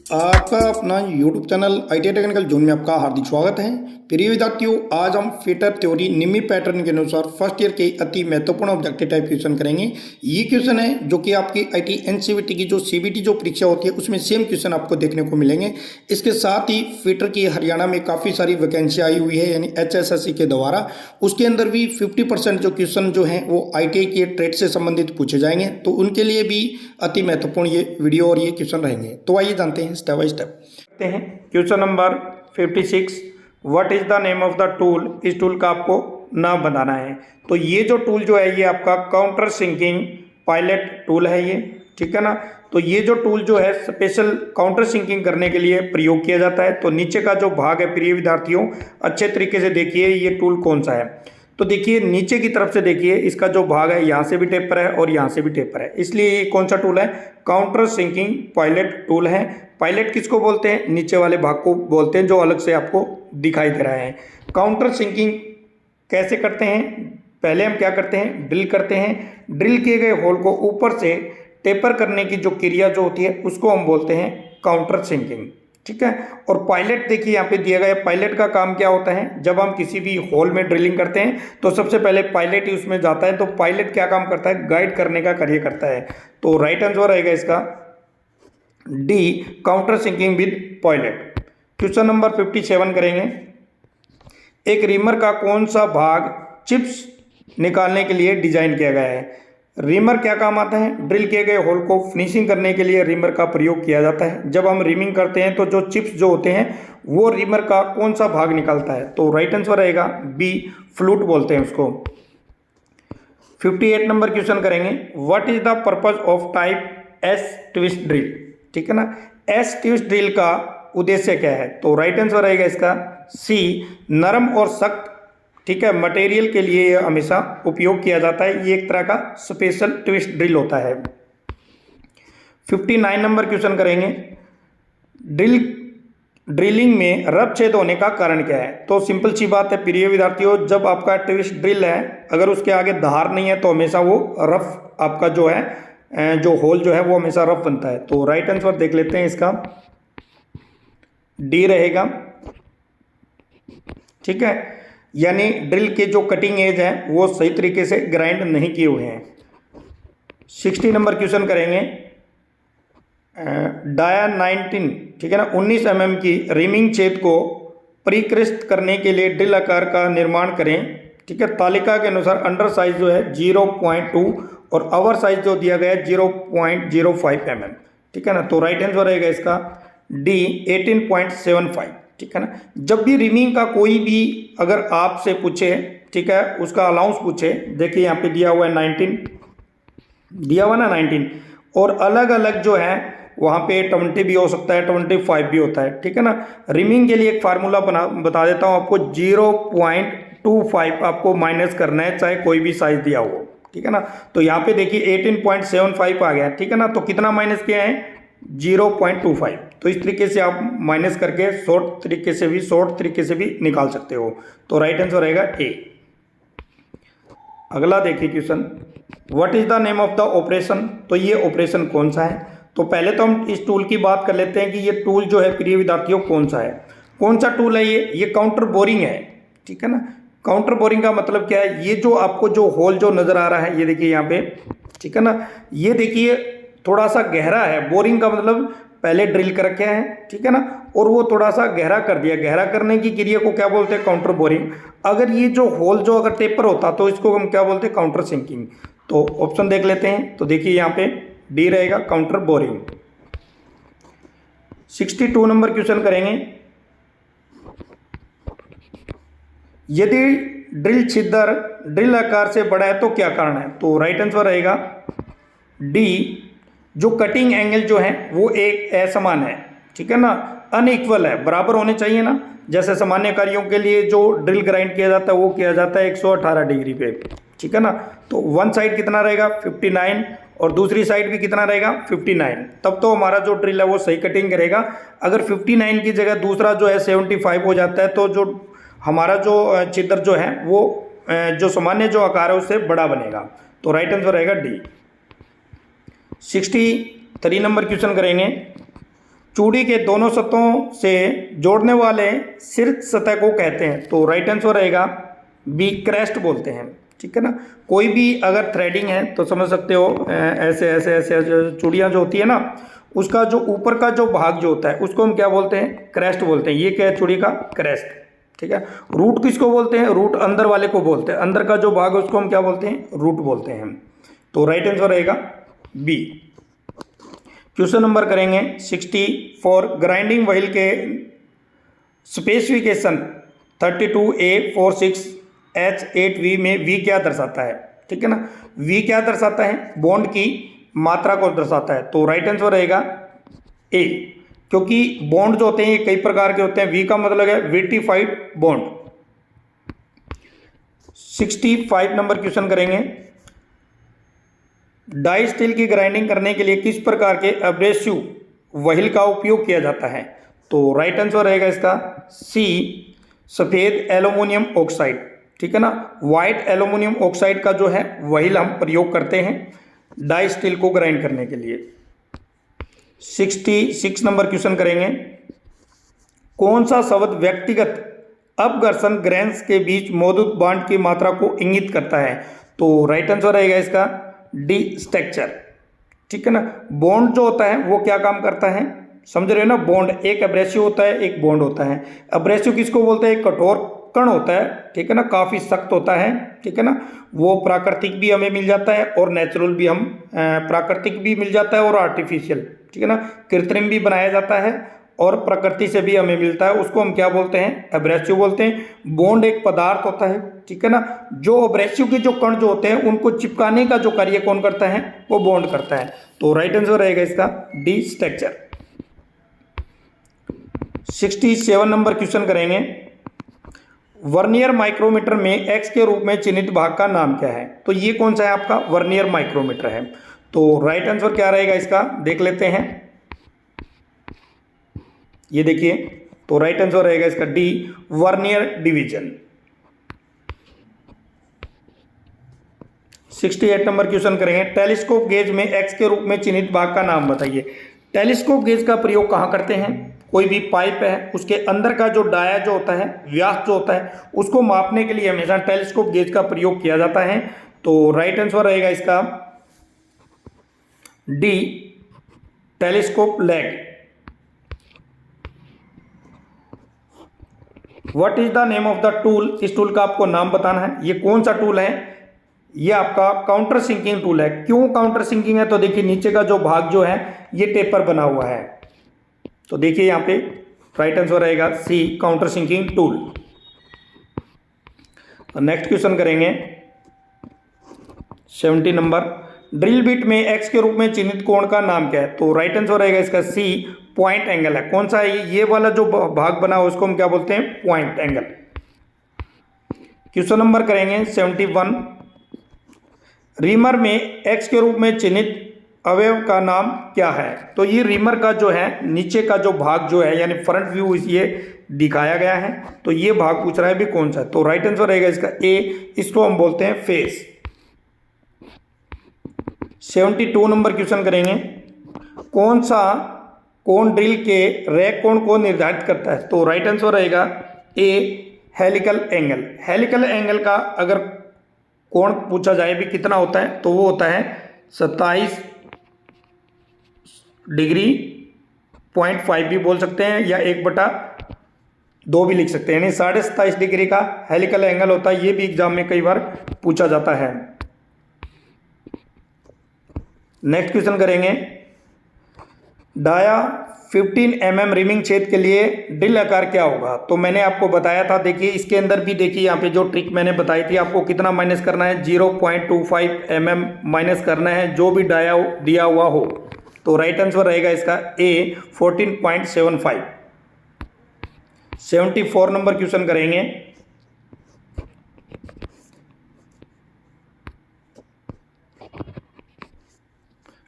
आपका अपना YouTube channel ITI technical zone में आपका हार्दिक स्वागत है। प्रिय विद्यार्थियों, आज हम फिटर थ्योरी निम्न पैटर्न के अनुसार फर्स्ट ईयर के अति महत्वपूर्ण ऑब्जेक्टिव टाइप क्वेश्चन करेंगे। ये क्वेश्चन है जो कि आपकी IIT NCVT की जो CBT जो परीक्षा होती है उसमें सेम क्वेश्चन आपको देखने को मिलेंगे। इसके साथ ही फिटर की हरियाणा में काफ़ी सारी वैकेंसी आई हुई है, यानी HSSC के द्वारा। उसके अंदर भी 50% जो क्वेश्चन जो हैं वो ITI के ट्रेड से संबंधित पूछे जाएंगे, तो उनके लिए भी अति महत्वपूर्ण ये वीडियो और ये क्वेश्चन रहेंगे। तो आइए जानते हैं step by step. Question number 56, what is the name of the tool. इस टूल का आपको नाम बताना है। तो ये जो टूल जो है ये आपका काउंटर सिंकिंग पायलट टूल है, ये ठीक है ना। तो ये जो टूल जो है स्पेशल काउंटर सिंकिंग करने के लिए प्रयोग किया जाता है। तो नीचे का जो भाग है प्रिय विद्यार्थियों, अच्छे तरीके से देखिए ये टूल कौन सा है। तो देखिए नीचे की तरफ से देखिए, इसका जो भाग है यहाँ से भी टेपर है और यहाँ से भी टेपर है, इसलिए ये कौन सा टूल है, काउंटर सिंकिंग पायलट टूल है। पायलट किसको बोलते हैं, नीचे वाले भाग को बोलते हैं जो अलग से आपको दिखाई दे रहा है। काउंटर सिंकिंग कैसे करते हैं, पहले हम क्या करते हैं, ड्रिल करते हैं। ड्रिल किए गए होल को ऊपर से टेपर करने की जो क्रिया जो होती है उसको हम बोलते हैं काउंटर सिंकिंग, ठीक है। और पायलट देखिए यहाँ पे दिया गया है, पायलट का काम क्या होता है, जब हम किसी भी होल में ड्रिलिंग करते हैं तो सबसे पहले पायलट ही उसमें जाता है। तो पायलट क्या काम करता है, गाइड करने का कार्य करता है। तो राइट आंसर रहेगा इसका D, counter sinking with pilot. Question number 57 करेंगे। एक रीमर का कौन सा भाग चिप्स निकालने के लिए डिजाइन किया गया है। रीमर क्या काम आता है, ड्रिल किए गए होल को फिनिशिंग करने के लिए रीमर का प्रयोग किया जाता है। जब हम रीमिंग करते हैं तो जो चिप्स जो होते हैं वो रीमर का कौन सा भाग निकालता है। तो राइट आंसर रहेगा बी, फ्लूट बोलते हैं उसको। 58 नंबर क्वेश्चन करेंगे। What is the purpose of type S twist drill, ठीक है ना। एस ट्विस्ट ड्रिल का उद्देश्य क्या है। तो राइट आंसर रहेगा इसका सी, नरम और सख्त, ठीक है, मटेरियल के लिए यह हमेशा उपयोग किया जाता है। ये एक तरह का स्पेशल ट्विस्ट ड्रिल होता है। 59 नंबर क्वेश्चन करेंगे। ड्रिलिंग में रफ छेद होने का कारण क्या है। तो सिंपल सी बात है प्रिय विद्यार्थियों, जब आपका ट्विस्ट ड्रिल है अगर उसके आगे धार नहीं है तो हमेशा वो रफ आपका जो है जो होल जो है वो हमेशा रफ बनता है। तो राइट आंसर देख लेते हैं, इसका डी रहेगा, ठीक है। यानी ड्रिल के जो कटिंग एज है वो सही तरीके से ग्राइंड नहीं किए हुए हैं। 60 नंबर क्वेश्चन करेंगे। डाया 19, ठीक है ना, 19 mm की रिमिंग छेद को परिष्कृत करने के लिए ड्रिल आकार का निर्माण करें, ठीक है। तालिका के अनुसार अंडर साइज जो है 0.2 और ओवर साइज जो दिया गया है 0.05 mm, ठीक है ना। तो राइट आंसर रहेगा इसका डी, 18.75, ठीक है ना। जब भी रिमिंग का कोई भी अगर आपसे पूछे, ठीक है, उसका अलाउंस पूछे, देखिए यहाँ पे दिया हुआ है 19, दिया हुआ ना 19, और अलग अलग जो है वहाँ पे 20 भी हो सकता है, 25 भी होता है, ठीक है ना। रिमिंग के लिए एक फार्मूला बता देता हूँ आपको, 0.25 आपको माइनस करना है चाहे कोई भी साइज दिया हो, ठीक है ना। तो यहाँ पे देखिए 18.75 आ गया, ठीक है ना। तो कितना माइनस किया है, 0.25। तो इस तरीके से आप माइनस करके शॉर्ट तरीके से भी निकाल सकते हो। तो राइट आंसर रहेगा ए। अगला देखिए question, what is the name of the operation. तो ये ऑपरेशन कौन सा है। तो पहले तो हम इस टूल की बात कर लेते हैं कि ये टूल जो है प्रिय विद्यार्थियों कौन सा है, कौन सा टूल है ये काउंटर बोरिंग है, ठीक है ना। काउंटर बोरिंग का मतलब क्या है, ये जो आपको जो होल जो नजर आ रहा है ये देखिए यहाँ पे, ठीक है ना। ये देखिए थोड़ा सा गहरा है, बोरिंग का मतलब पहले ड्रिल कर रखे हैं, ठीक है ना, और वो थोड़ा सा गहरा कर दिया। गहरा करने की क्रिया को क्या बोलते हैं, काउंटर बोरिंग। अगर ये जो होल जो अगर टेपर होता तो इसको हम क्या बोलते हैं, काउंटर सिंकिंग। तो ऑप्शन देख लेते हैं। तो देखिए यहाँ पे डी रहेगा, काउंटर बोरिंग। 62 नंबर क्वेश्चन करेंगे। यदि ड्रिल छिद्र ड्रिल आकार से बड़ा है तो क्या कारण है। तो राइट आंसर रहेगा डी, जो कटिंग एंगल जो है वो एक असमान है, ठीक है ना, अनइक्वल है, बराबर होने चाहिए ना। जैसे सामान्य कार्यों के लिए जो ड्रिल ग्राइंड किया जाता है वो किया जाता है 118 डिग्री पे, ठीक है ना। तो वन साइड कितना रहेगा 59 और दूसरी साइड भी कितना रहेगा 59, तब तो हमारा जो ड्रिल है वो सही कटिंग करेगा। अगर 59 की जगह दूसरा जो है 75 हो जाता है तो जो हमारा जो छिद्र जो है वो जो सामान्य जो आकार है उससे बड़ा बनेगा। तो राइट आंसर रहेगा डी। 63 नंबर क्वेश्चन करेंगे। चूड़ी के दोनों सतहों से जोड़ने वाले शीर्ष सतह को कहते हैं? तो राइट आंसर रहेगा बी, क्रेस्ट बोलते हैं। ठीक है ना, कोई भी अगर थ्रेडिंग है तो समझ सकते हो ऐसे ऐसे ऐसे ऐसे चूड़ियाँ जो होती है ना, उसका जो ऊपर का जो भाग जो होता है उसको हम क्या बोलते हैं? क्रेस्ट बोलते हैं। ये क्या है? चूड़ी का क्रेस्ट। ठीक है, रूट किसको बोलते हैं? रूट अंदर वाले को बोलते हैं, अंदर का जो भाग है उसको हम क्या बोलते हैं? रूट बोलते हैं। तो राइट आंसर रहेगा बी। क्वेश्चन नंबर करेंगे 64, ग्राइंडिंग व्हील के स्पेसिफिकेशन 32A46H8V में V क्या दर्शाता है? ठीक है ना, V क्या दर्शाता है? बॉन्ड की मात्रा को दर्शाता है। तो राइट आंसर रहेगा ए, क्योंकि बॉन्ड जो होते हैं ये कई प्रकार के होते हैं। V का मतलब है विटिफाइड बॉन्ड। 65 नंबर क्वेश्चन करेंगे, डाई स्टील की ग्राइंडिंग करने के लिए किस प्रकार के एब्रेसिव व्हील का उपयोग किया जाता है? तो राइट आंसर रहेगा इसका सी, सफेद एल्यूमिनियम ऑक्साइड। ठीक है ना, व्हाइट एल्यूमिनियम ऑक्साइड का जो है व्हील हम प्रयोग करते हैं डाई स्टील को ग्राइंड करने के लिए। 66 नंबर क्वेश्चन करेंगे, कौन सा शब्द व्यक्तिगत अपघर्षण ग्रेन्स के बीच मौजूद बॉन्ड की मात्रा को इंगित करता है? तो राइट आंसर रहेगा इसका डी, स्ट्रक्चर। ठीक है ना, बॉन्ड जो होता है वो क्या काम करता है? समझ रहे हो ना, बॉन्ड एक एब्रेसिव होता है, एक बॉन्ड होता है। एब्रेसिव किसको बोलते हैं? कठोर कण होता है। ठीक है ना, काफ़ी सख्त होता है। ठीक है ना, वो प्राकृतिक भी हमें मिल जाता है और नेचुरल भी हम प्राकृतिक भी मिल जाता है और आर्टिफिशियल, ठीक है ना, कृत्रिम भी बनाया जाता है और प्रकृति से भी हमें मिलता है। उसको हम क्या बोलते हैं? एब्रेसिव बोलते हैं। बॉन्ड एक पदार्थ होता है, ठीक है ना, जो एब्रेसिव के जो कण जो होते हैं उनको चिपकाने का जो कार्य कौन करता है? वो बॉन्ड करता है। तो राइट आंसर रहेगा इसका डी, स्ट्रक्चर। 67 नंबर क्वेश्चन करेंगे, वर्नियर माइक्रोमीटर में एक्स के रूप में चिन्हित भाग का नाम क्या है? तो ये कौन सा है? आपका वर्नियर माइक्रोमीटर है। तो राइट आंसर क्या रहेगा इसका? देख लेते हैं, ये देखिए, तो राइट आंसर रहेगा इसका D, vernier division. 68 number question करेंगे, टेलीस्कोप गेज में एक्स के रूप में चिन्हित भाग का नाम बताइए। टेलीस्कोप गेज का प्रयोग कहाँ करते हैं? कोई भी पाइप है उसके अंदर का जो डाया जो होता है, व्यास जो होता है, उसको मापने के लिए हमेशा टेलीस्कोप गेज का प्रयोग किया जाता है। तो राइट आंसर रहेगा इसका D, telescope lag. What is the name of the tool? इस टूल का आपको नाम बताना है। ये कौन सा टूल है? ये आपका काउंटर सिंकिंग टूल है। क्यों काउंटर सिंकिंग है? तो देखिए नीचे का जो भाग जो है ये टेपर बना हुआ है। तो देखिए यहाँ पे राइट आंसर रहेगा C, counter sinking tool. Next question करेंगे 70 नंबर, ड्रिल बिट में एक्स के रूप में चिन्हित कोण का नाम क्या है? तो राइट आंसर रहेगा इसका सी, पॉइंट एंगल है। कौन सा है? ये वाला जो भाग बना है उसको हम क्या बोलते हैं? Point angle. क्वेश्चन नंबर करेंगे 71, रीमर में एक्स के रूप में चिन्हित अवयव का नाम क्या है? तो ये रीमर का जो है नीचे का जो भाग जो है यानी फ्रंट व्यू ये दिखाया गया है। तो ये भाग पूछ रहा है भी कौन सा है? तो राइट आंसर रहेगा इसका ए, इसको हम बोलते हैं फेस। 72 नंबर क्वेश्चन करेंगे, कौन सा कोण ड्रिल के रैक कोण को निर्धारित करता है? तो राइट आंसर रहेगा ए, हेलिकल एंगल। हेलिकल एंगल का अगर कोण पूछा जाए भी कितना होता है तो वो होता है 27 डिग्री 0.5 भी बोल सकते हैं या 1/2 भी लिख सकते हैं, यानी 27.5 डिग्री का हेलिकल एंगल होता है। ये भी एग्जाम में कई बार पूछा जाता है। नेक्स्ट क्वेश्चन करेंगे, डाया 15 mm रिमिंग छेद के लिए ड्रिल आकार क्या होगा? तो मैंने आपको बताया था, देखिए इसके अंदर भी देखिए यहाँ पे जो ट्रिक मैंने बताई थी आपको, कितना माइनस करना है? 0.25 mm माइनस करना है जो भी डाया दिया हुआ हो। तो राइट आंसर रहेगा इसका ए, 14.75। 74 नंबर क्वेश्चन करेंगे,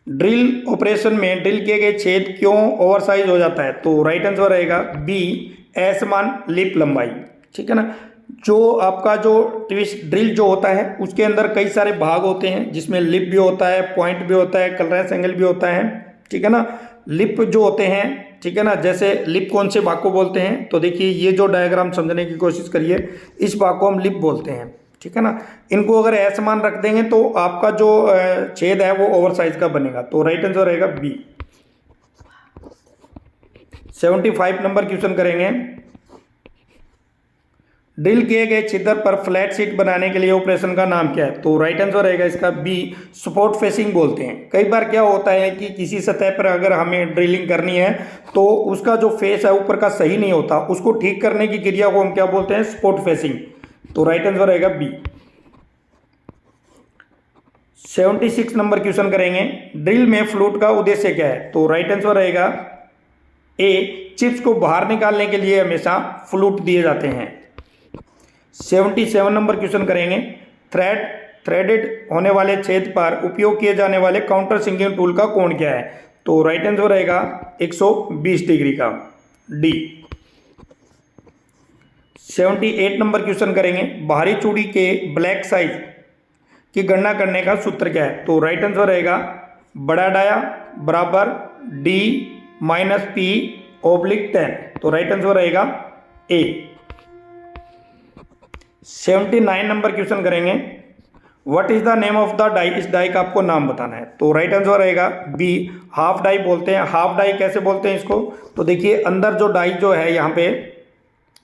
ड्रिल ऑपरेशन में ड्रिल किए गए छेद क्यों ओवरसाइज हो जाता है? तो राइट आंसर रहेगा बी, असमान लिप लंबाई। ठीक है ना, जो आपका जो ट्विस्ट ड्रिल जो होता है उसके अंदर कई सारे भाग होते हैं जिसमें लिप भी होता है, पॉइंट भी होता है, क्लियरेंस एंगल भी होता है। ठीक है ना, लिप जो होते हैं, ठीक है ना, जैसे लिप कौन से भाग को बोलते हैं, तो देखिए ये जो डायग्राम समझने की कोशिश करिए, इस भाग को हम लिप बोलते हैं, ठीक है ना। इनको अगर असमान रख देंगे तो आपका जो छेद है वो ओवर साइज का बनेगा, तो राइट आंसर रहेगा बी। 75 नंबर क्वेश्चन करेंगे। ड्रिल किए गए छिद्र पर फ्लैट शीट बनाने के लिए ऑपरेशन का नाम क्या है, तो राइट आंसर रहेगा इसका बी, सपोर्ट फेसिंग बोलते हैं। कई बार क्या होता है कि किसी सतह पर अगर हमें ड्रिलिंग करनी है तो उसका जो फेस है ऊपर का सही नहीं होता, उसको ठीक करने की क्रिया को हम क्या बोलते हैं, सपोर्ट फेसिंग, तो राइट आंसर रहेगा बी। 76 नंबर क्वेश्चन करेंगे। ड्रिल में फ्लूट का उद्देश्य क्या है, तो राइट आंसर रहेगा ए, चिप्स को बाहर निकालने के लिए हमेशा फ्लूट दिए जाते हैं। 77 नंबर क्वेश्चन करेंगे। थ्रेडेड होने वाले छेद पर उपयोग किए जाने वाले काउंटर सिंकिंग टूल का कोण क्या है, तो राइट आंसर रहेगा 120 डिग्री का, डी। 78 नंबर क्वेश्चन करेंगे। बाहरी चूड़ी के ब्लैक साइज की गणना करने का सूत्र क्या है, तो राइट आंसर रहेगा बड़ा डाया बराबर डी माइनस पी ओब्लिक 10, तो राइट आंसर रहेगा ए। 79 नंबर क्वेश्चन करेंगे। What is the name of the die, इस डाई का आपको नाम बताना है, तो राइट आंसर रहेगा बी, हाफ डाई बोलते हैं। हाफ डाई कैसे बोलते हैं इसको, तो देखिए अंदर जो डाई जो है यहाँ पे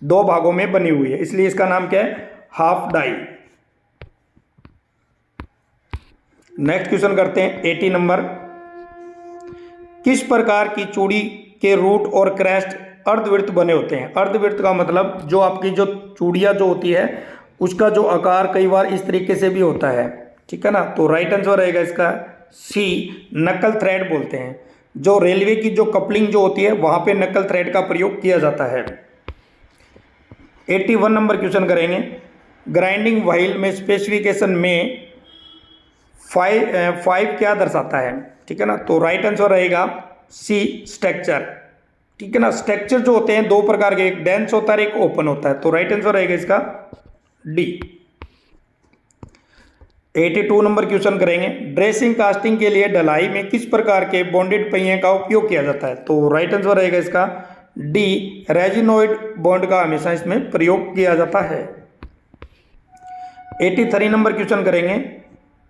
दो भागों में बनी हुई है, इसलिए इसका नाम क्या है, हाफ डाई। नेक्स्ट क्वेश्चन करते हैं 80 नंबर। किस प्रकार की चूड़ी के रूट और क्रेस्ट अर्धवृत्त बने होते हैं। अर्धवृत्त का मतलब जो आपकी जो चूड़ियाँ जो होती है उसका जो आकार कई बार इस तरीके से भी होता है, ठीक है ना, तो राइट आंसर रहेगा इसका सी, नकल थ्रेड बोलते हैं। जो रेलवे की जो कपलिंग जो होती है वहाँ पे नकल थ्रेड का प्रयोग किया जाता है। 81 नंबर क्वेश्चन करेंगे। ग्राइंडिंग व्हील में स्पेसिफिकेशन में 5 क्या दर्शाता है, ठीक है ना, तो राइट आंसर रहेगा सी, स्ट्रक्चर, ठीक है ना। स्ट्रक्चर जो होते हैं दो प्रकार के, एक डेंस होता है एक ओपन होता है, तो राइट आंसर रहेगा इसका डी। 82 नंबर क्वेश्चन करेंगे। ड्रेसिंग कास्टिंग के लिए ढलाई में किस प्रकार के बॉन्डेड पहिए का उपयोग किया जाता है, तो राइट आंसर रहेगा इसका डी, रेजिनोइड बॉन्ड का हमेशा इसमें प्रयोग किया जाता है। 83 नंबर क्वेश्चन करेंगे।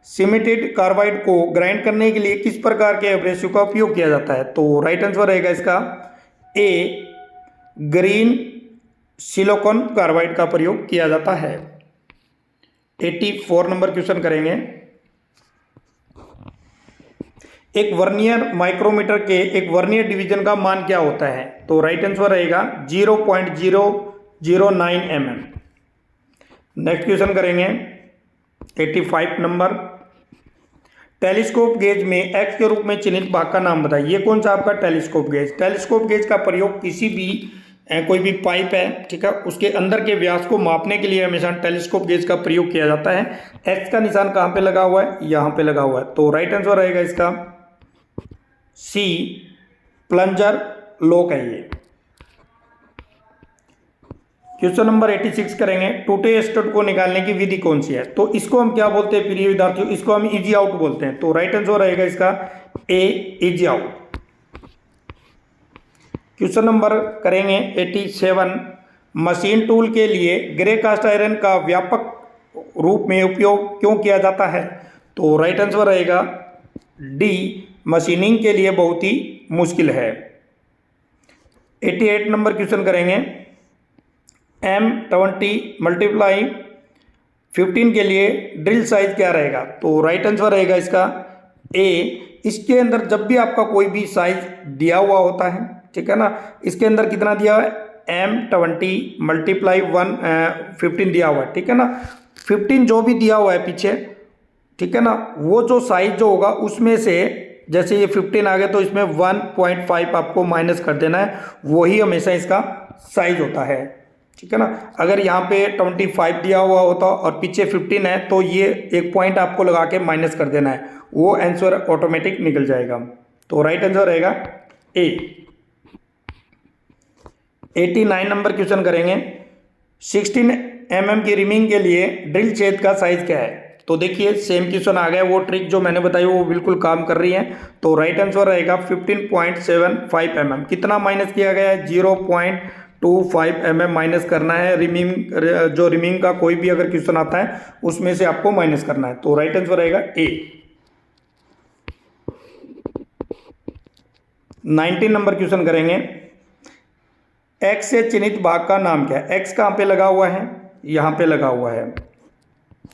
सीमेंटेड कार्बाइड को ग्राइंड करने के लिए किस प्रकार के एब्रेसिव का उपयोग किया जाता है, तो राइट आंसर रहेगा इसका ए, ग्रीन सिलिकॉन कार्बाइड का प्रयोग किया जाता है। 84 नंबर क्वेश्चन करेंगे। एक वर्नियर माइक्रोमीटर के एक वर्नियर डिवीजन का मान क्या होता है, तो राइट आंसर रहेगा 0.009 mm। नेक्स्ट क्वेश्चन करेंगे 85 नंबर। टेलीस्कोप गेज में एक्स के रूप में चिन्हित भाग का नाम बताइए। ये कौन सा आपका टेलीस्कोप गेज। टेलीस्कोप गेज का प्रयोग किसी भी कोई भी पाइप है, ठीक है, उसके अंदर के व्यास को मापने के लिए हमेशा टेलीस्कोप गेज का प्रयोग किया जाता है। एक्स का निशान कहाँ पे लगा हुआ है, यहाँ पे लगा हुआ है, तो राइट आंसर रहेगा इसका सी, प्लंजर लॉक है ये। क्वेश्चन नंबर 86 करेंगे। टूटे स्टड को निकालने की विधि कौन सी है, तो इसको हम क्या बोलते हैं प्रिय विद्यार्थियों, इसको हम इजी आउट बोलते हैं, तो राइट आंसर रहेगा इसका ए, इजी आउट। क्वेश्चन नंबर करेंगे 87। मशीन टूल के लिए ग्रे कास्ट आयरन का व्यापक रूप में उपयोग क्यों किया जाता है, तो राइट आंसर रहेगा डी, मशीनिंग के लिए बहुत ही मुश्किल है। 88 नंबर क्वेश्चन करेंगे। M20 × 15 के लिए ड्रिल साइज क्या रहेगा, तो राइट आंसर रहेगा इसका ए। इसके अंदर जब भी आपका कोई भी साइज दिया हुआ होता है, ठीक है ना, इसके अंदर कितना दिया हुआ है, M20 × 15 दिया हुआ है, ठीक है ना। 15 जो भी दिया हुआ है पीछे, ठीक है ना, वो जो साइज जो होगा उसमें से जैसे ये 15 आ गया तो इसमें 1.5 आपको माइनस कर देना है, वही हमेशा इसका साइज होता है, ठीक है ना। अगर यहाँ पे 25 दिया हुआ होता और पीछे 15 है तो ये एक पॉइंट आपको लगा के माइनस कर देना है, वो आंसर ऑटोमेटिक निकल जाएगा, तो राइट आंसर रहेगा ए। 89 नंबर क्वेश्चन करेंगे। 16 mm की रिमिंग के लिए ड्रिल छेद का साइज क्या है, तो देखिए सेम क्वेश्चन आ गया, वो ट्रिक जो मैंने बताई वो बिल्कुल काम कर रही है। तो राइट आंसर रहेगा 15.75 mm। कितना माइनस किया गया है? 0.25 mm माइनस करना है। रिमीनिंग का कोई भी अगर क्वेश्चन आता है उसमें से आपको माइनस करना है। तो राइट आंसर रहेगा ए। 19 नंबर क्वेश्चन करेंगे। एक्स से चिन्हित भाग का नाम क्या है? एक्स कहाँ पे लगा हुआ है? यहाँ पे लगा हुआ है,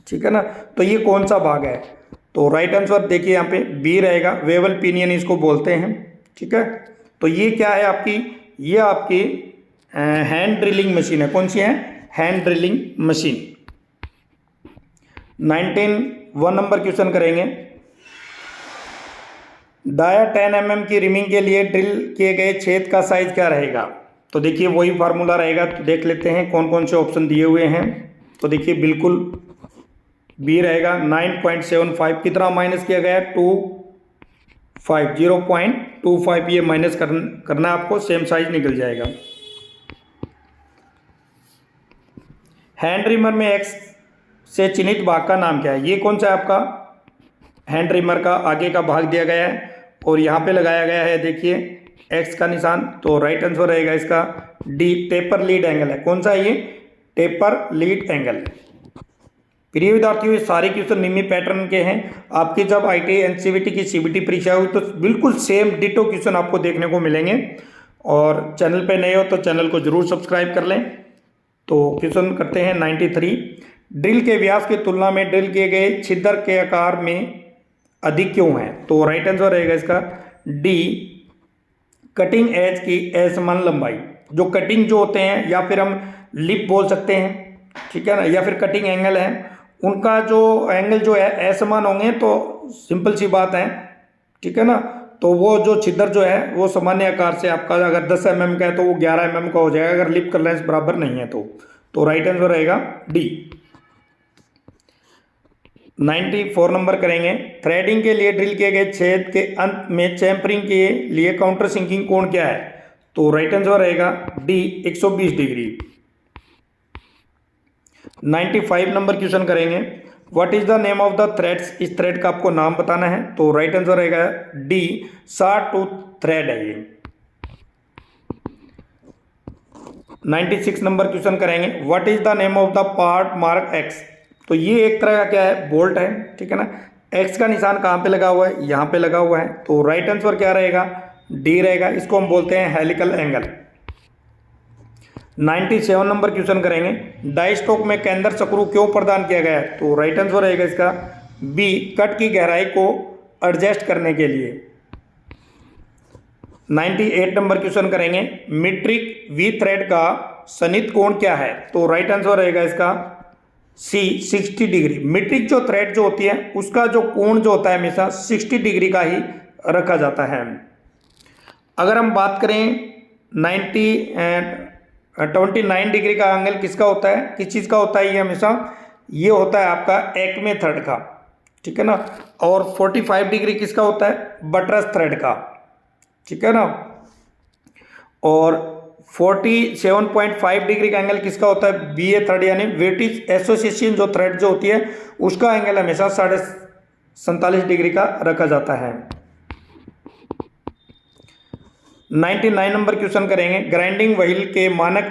ठीक है ना। तो ये कौन सा भाग है? तो राइट आंसर देखिए यहाँ पे बी रहेगा, वेवल पिनियन इसको बोलते हैं, ठीक है। तो ये क्या है आपकी? ये आपकी हैंड ड्रिलिंग मशीन है। कौन सी है? Hand drilling machine. 1 number question करेंगे। डाया 10 mm की रिमिंग के लिए ड्रिल किए गए छेद का साइज क्या रहेगा? तो देखिए वही फार्मूला रहेगा। तो देख लेते हैं कौन कौन से ऑप्शन दिए हुए हैं। तो देखिए बिल्कुल बी रहेगा 9.75। कितना माइनस किया गया है? 0.25 ये माइनस करना आपको, सेम साइज निकल जाएगा। हैंड रिमर में एक्स से चिन्हित भाग का नाम क्या है? ये कौन सा है आपका? हैंड रिमर का आगे का भाग दिया गया है और यहाँ पे लगाया गया है देखिए एक्स का निशान। तो राइट आंसर रहेगा इसका डी, टेपर लीड एंगल है। कौन सा है ये? Taper lead angle. प्रिय विद्यार्थियों, ये सारे क्वेश्चन निम्न पैटर्न के हैं। आपकी जब IIT NCVT की CBT परीक्षा हुई तो बिल्कुल सेम डिटो क्वेश्चन आपको देखने को मिलेंगे। और चैनल पे नए हो तो चैनल को जरूर सब्सक्राइब कर लें। तो क्वेश्चन करते हैं 93। ड्रिल के व्यास की तुलना में ड्रिल किए गए छिद्र के आकार में अधिक क्यों है? तो राइट आंसर रहेगा इसका डी, कटिंग एज की असमान लंबाई। जो कटिंग जो होते हैं, या फिर हम लिप बोल सकते हैं, ठीक है ना, या फिर कटिंग एंगल है, उनका जो एंगल जो है असमान होंगे। तो सिंपल सी बात है, ठीक है ना। तो वो जो छिद्र जो है वो सामान्य आकार से आपका अगर 10 mm का है तो वो 11 mm का हो जाएगा, अगर लिप का लेंस बराबर नहीं है तो राइट आंसर रहेगा डी। 94 नंबर करेंगे। थ्रेडिंग के लिए ड्रिल किए गए छेद के अंत में चैम्फरिंग के लिए काउंटर सिंकिंग कोण क्या है? तो राइट आंसर रहेगा डी, 120 डिग्री। 95 नंबर क्वेश्चन करेंगे। What is the name of the threads? इस थ्रेड का आपको नाम बताना है। तो राइट आंसर रहेगा डी, शॉर्ट टूथ थ्रेड है ये। 96 नंबर क्वेश्चन करेंगे। What is the name of the part mark x? तो ये एक तरह का क्या है? बोल्ट है, ठीक है ना। एक्स का निशान कहाँ पे लगा हुआ है? यहाँ पे लगा हुआ है। तो राइट आंसर क्या रहेगा? डी रहेगा। इसको हम बोलते हैं हेलिकल एंगल। 97 नंबर क्वेश्चन करेंगे। डाई स्टॉक में केंद्र स्क्रू क्यों प्रदान किया गया है? तो राइट आंसर रहेगा इसका बी, कट की गहराई को एडजस्ट करने के लिए। 98 नंबर क्वेश्चन करेंगे। मीट्रिक वी थ्रेड का सन्निहित कोण क्या है? तो राइट आंसर रहेगा इसका सी, 60 डिग्री। मीट्रिक जो थ्रेड जो होती है उसका जो कोण जो होता है हमेशा 60 डिग्री का ही रखा जाता है। अगर हम बात करें 29 डिग्री का एंगल किसका होता है? किस चीज़ का होता है? ये हमेशा ये होता है आपका एक्मे थ्रेड का, ठीक है ना। और 45 डिग्री किसका होता है? बटरस थ्रेड का, ठीक है ना। और 47.5 डिग्री का एंगल किसका होता है? BA थ्रेड, यानी ब्रिटिश एसोसिएशन जो थ्रेड जो होती है उसका एंगल हमेशा 47.5 डिग्री का रखा जाता है। 99 नंबर क्वेश्चन करेंगे। ग्राइंडिंग व्हील के मानक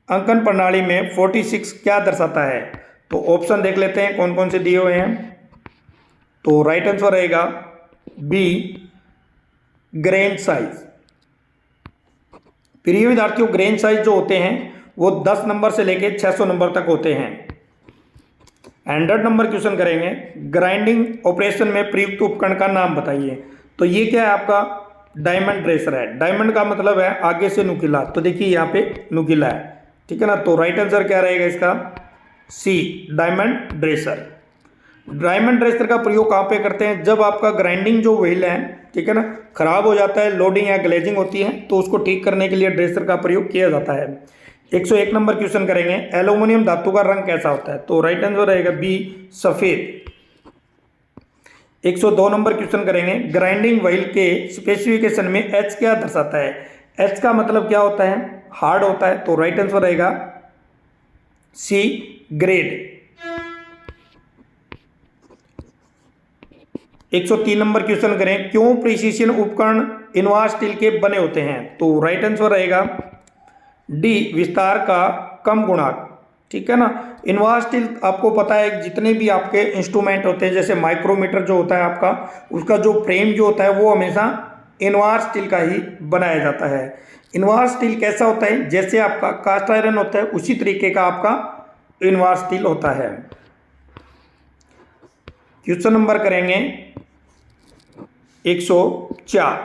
अंकन प्रणाली में 46 क्या दर्शाता है? तो ऑप्शन देख लेते हैं कौन कौन से दिए हुए हैं। तो राइट आंसर रहेगा बी, ग्रेन साइज। प्रिय विद्यार्थियों, ग्रेन साइज जो होते हैं वो 10 नंबर से लेके 600 नंबर तक होते हैं। 100 नंबर क्वेश्चन करेंगे। ग्राइंडिंग ऑपरेशन में प्रयुक्त उपकरण का नाम बताइए। तो ये क्या है आपका? डायमंड ड्रेसर है। डायमंड का मतलब है आगे से नुकीला, तो देखिए यहाँ पे नुकीला है, ठीक है ना। तो राइट आंसर क्या रहेगा इसका? सी, डायमंड ड्रेसर। डायमंड ड्रेसर का प्रयोग कहाँ पे करते हैं? जब आपका ग्राइंडिंग जो व्हील है, ठीक है ना, खराब हो जाता है, लोडिंग या ग्लेजिंग होती है, तो उसको ठीक करने के लिए ड्रेसर का प्रयोग किया जाता है। 101 नंबर क्वेश्चन करेंगे। एल्यूमिनियम धातु का रंग कैसा होता है? तो राइट आंसर रहेगा बी, सफेद। 102 नंबर क्वेश्चन करेंगे। ग्राइंडिंग व्हील के स्पेसिफिकेशन में एच क्या दर्शाता है? एच का मतलब क्या होता है? हार्ड होता है। तो राइट आंसर रहेगा सी, ग्रेड। 103 नंबर क्वेश्चन करें, क्यों प्रिसिशन उपकरण इनवास स्टील के बने होते हैं? तो राइट आंसर रहेगा डी, विस्तार का कम गुणांक। ठीक है ना। इनवास स्टील आपको पता है जितने भी आपके इंस्ट्रूमेंट होते हैं, जैसे माइक्रोमीटर जो होता है आपका, उसका जो फ्रेम जो होता है वो हमेशा इनवास स्टील का ही बनाया जाता है। इनवास स्टील कैसा होता है? जैसे आपका कास्ट आयरन होता है उसी तरीके का आपका इनवास स्टील होता है। क्वेश्चन नंबर करेंगे 104,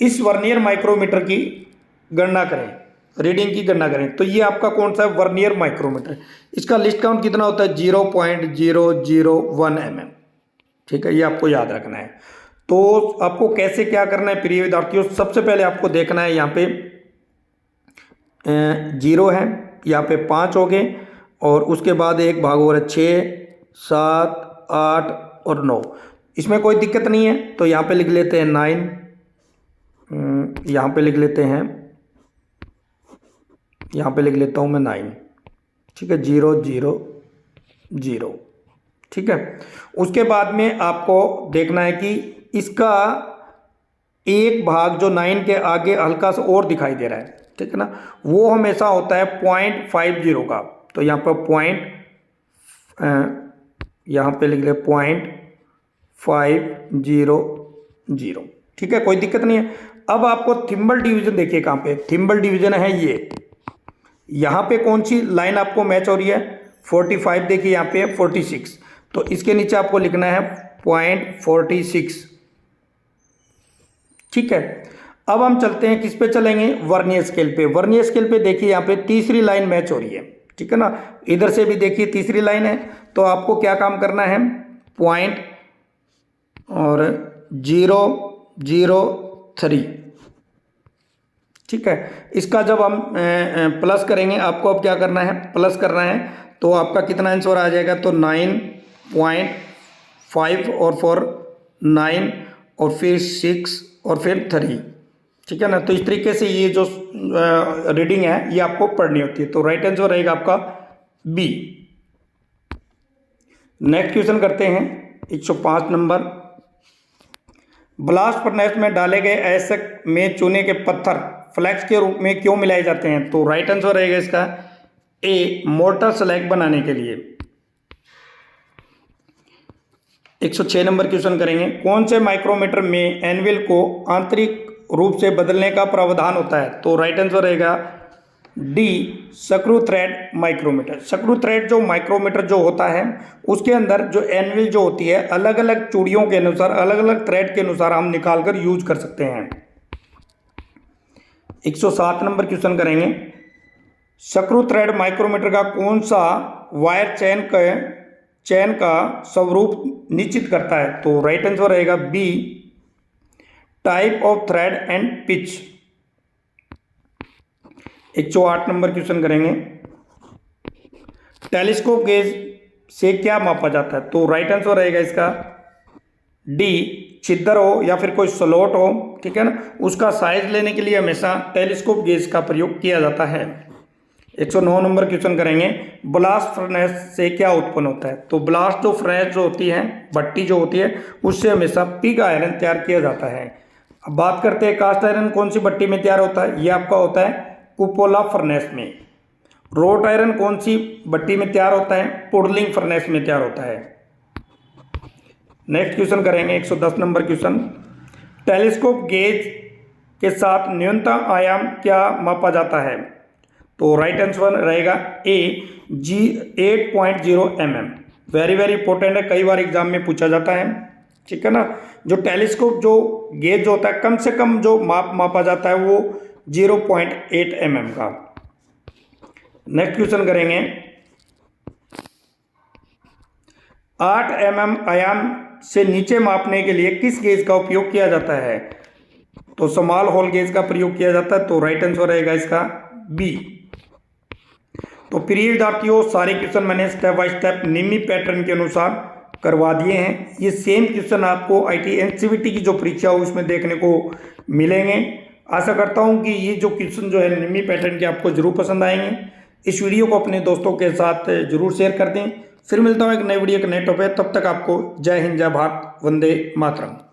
इस वर्नियर माइक्रोमीटर की गणना करें, रीडिंग की गणना करें। तो ये आपका कौन सा है? Vernier micrometer. इसका लिस्ट काउंट कितना होता है? 0.001 mm। ठीक है, ये आपको याद रखना है। तो आपको कैसे क्या करना है प्रिय विद्यार्थियों? सबसे पहले आपको देखना है यहाँ पे 0 है, यहाँ पे 5 हो गए, और उसके बाद एक भाग और है 6, 7, 8 और 9। इसमें कोई दिक्कत नहीं है, तो यहाँ पे लिख लेते हैं 9, यहाँ पे लिख लेते हैं, यहाँ पे लिख लेता हूँ मैं 9। ठीक है, 0, 0, 0। ठीक है, उसके बाद में आपको देखना है कि इसका एक भाग जो 9 के आगे हल्का सा और दिखाई दे रहा है, ठीक है ना, वो हमेशा होता है 0.50 का। तो यहाँ पर यहाँ पे लिख ले 0.500। ठीक है, कोई दिक्कत नहीं है। अब आपको थिम्बल डिवीजन देखिए कहाँ पे, थिम्बल डिवीजन है ये। यहाँ पे कौन सी लाइन आपको मैच हो रही है? 45 देखिए, यहाँ पे 46, तो इसके नीचे आपको लिखना है 0.46। ठीक है, अब हम चलते हैं किस पे चलेंगे? वर्नियर स्केल पे। वर्नियर स्केल पे देखिए यहाँ पे तीसरी लाइन मैच हो रही है, ठीक है ना। इधर से भी देखिए तीसरी लाइन है, तो आपको क्या काम करना है? 0.003। ठीक है, इसका जब हम प्लस करेंगे, आपको अब क्या करना है? प्लस करना है, तो आपका कितना आंसर आ जाएगा? तो 9.5 और 4 9 और फिर 6 और फिर 3। ठीक है ना। तो इस तरीके से ये जो रीडिंग है ये आपको पढ़नी होती है। तो राइट आंसर रहेगा आपका बी। नेक्स्ट क्वेश्चन करते हैं 105 नंबर, ब्लास्ट फर्नेस में डाले गए एसक में चूने के पत्थर फ्लैक्स के रूप में क्यों मिलाए जाते हैं? तो राइट आंसर रहेगा इसका ए, मोर्टार स्लैग बनाने के लिए। 106 नंबर क्वेश्चन करेंगे, कौन से माइक्रोमीटर में एनविल को आंतरिक रूप से बदलने का प्रावधान होता है? तो राइट आंसर रहेगा D, screw thread micrometer. Screw thread जो माइक्रोमीटर जो होता है उसके अंदर जो एनविल जो होती है अलग अलग चूड़ियों के अनुसार, अलग अलग थ्रेड के अनुसार हम निकाल कर यूज कर सकते हैं। 107 नंबर क्वेश्चन करेंगे, स्क्रू थ्रेड माइक्रोमीटर का कौन सा वायर चैन का स्वरूप निश्चित करता है? तो राइट आंसर रहेगा B, type of thread and pitch. 108 number question करेंगे, टेलीस्कोप गेज से क्या मापा जाता है? तो राइट आंसर रहेगा इसका डी, छिद्र हो या फिर कोई स्लॉट हो, ठीक है ना, उसका साइज लेने के लिए हमेशा टेलीस्कोप गेज का प्रयोग किया जाता है। 109 नंबर क्वेश्चन करेंगे, ब्लास्ट फर्नेस से क्या उत्पन्न होता है? तो ब्लास्ट जो फर्नेस जो होती है, भट्टी जो होती है, उससे हमेशा पिग आयरन तैयार किया जाता है। अब बात करते हैं कास्ट आयरन कौन सी भट्टी में तैयार होता है? ये आपका होता है कुपोला फर्नेस में। रोट आयरन कौन सी भट्टी में तैयार होता है? पुडलिंग फर्नेस में तैयार होता है। नेक्स्ट क्वेश्चन करेंगे 110 नंबर क्वेश्चन, टेलीस्कोप गेज के साथ न्यूनतम आयाम क्या मापा जाता है? तो राइट आंसर रहेगा ए, 8.0 mm। वेरी वेरी इंपॉर्टेंट है, कई बार एग्जाम में पूछा जाता है, ठीक है ना। जो टेलीस्कोप जो गेज होता है कम से कम जो मापा जाता है वो 0.8 mm का। नेक्स्ट क्वेश्चन करेंगे, 8 mm आयाम से नीचे मापने के लिए किस गेज का उपयोग किया जाता है? तो स्मॉल होल गेज का प्रयोग किया जाता है। तो राइट आंसर रहेगा इसका बी। तो प्रिय विद्यार्थियों, सारे क्वेश्चन मैंने step by step Nimmi pattern के अनुसार करवा दिए हैं। ये सेम क्वेश्चन आपको आईटी एनसीईआरटी की जो परीक्षा हो उसमें देखने को मिलेंगे। आशा करता हूं कि ये जो क्वेश्चन जो है निम्मी पैटर्न के आपको जरूर पसंद आएंगे। इस वीडियो को अपने दोस्तों के साथ जरूर शेयर कर दें। फिर मिलता हूँ एक नई वीडियो के नए टॉपिक, तब तक आपको जय हिंद, जय भारत। वंदे मातरम।